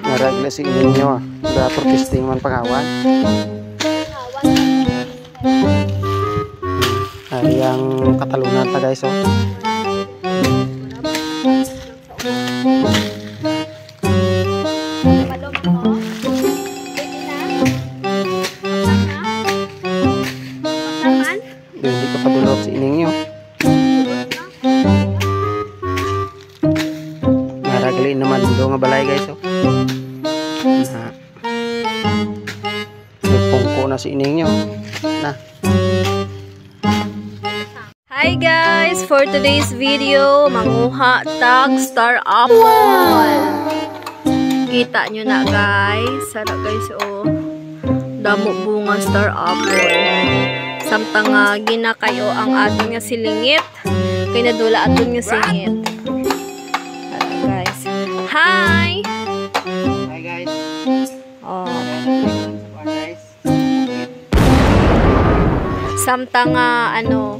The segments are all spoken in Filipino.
Naragla si inyo ah. Dapat testing man panghawan. Ay ang katalunan ta guys oh. Hindi ka padulot si inyo. Naragalin naman do nga balay guys oh. Pungko na si inyo. Na. Hi guys, for today's video, manguha tag star apple. Kita nyo na guys, sarap guys oh. Damo bunga star apple. Samtang ginakayo ang aton nga silingit, kay nadula aton nga singit. Sarap guys. Hi. Hi guys. Oh. Samtang ano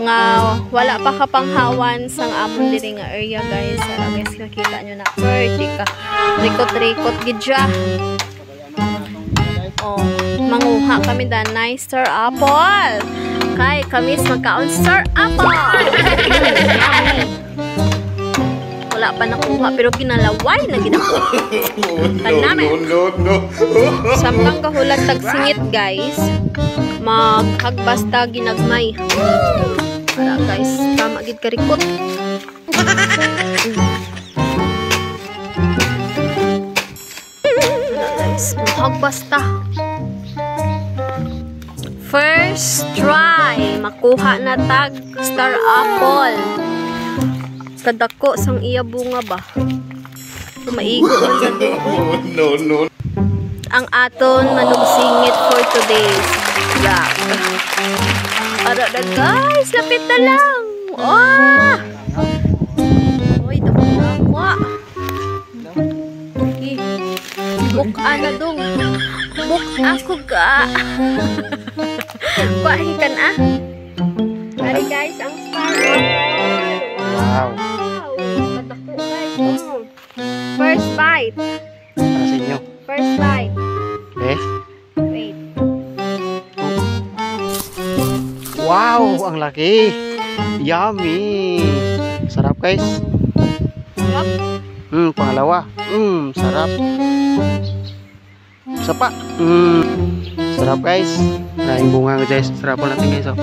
nga wala pa kapanghawan sang amon diri nga area guys. Guys, nakita nyo na pretty ka. Rikot-rikot gidya. Oh, manguha kami da nice star apple. Kay kamis magkaon star apple. Wala pa nakuha pero ginalaway na ginakuha. No. Samtang kahulat tag singit guys. Maghagbasta ginagmay. Para guys, tama gid karikot. Guys, maghagbasta. First try, makuha na tag star apple. Kadako sang iya bunga ba? Maigo man sa dulo. No. Ang aton manugsingit for today's vlog. Para na guys, lapit na lang. Oh! Uy, dapat buk na dong. Buk ako ka. Kuhain ka na. Ari guys, ang star apple. Wow. Kadako guys. First bite. Para sa inyo. First bite. Eh. Wait. Wow, ang laki. Yummy. Sarap guys. Sarap. Pangalawa. Sarap. Isa pa. Sarap guys. Naing bunga guys. Sarap po natin guys oh.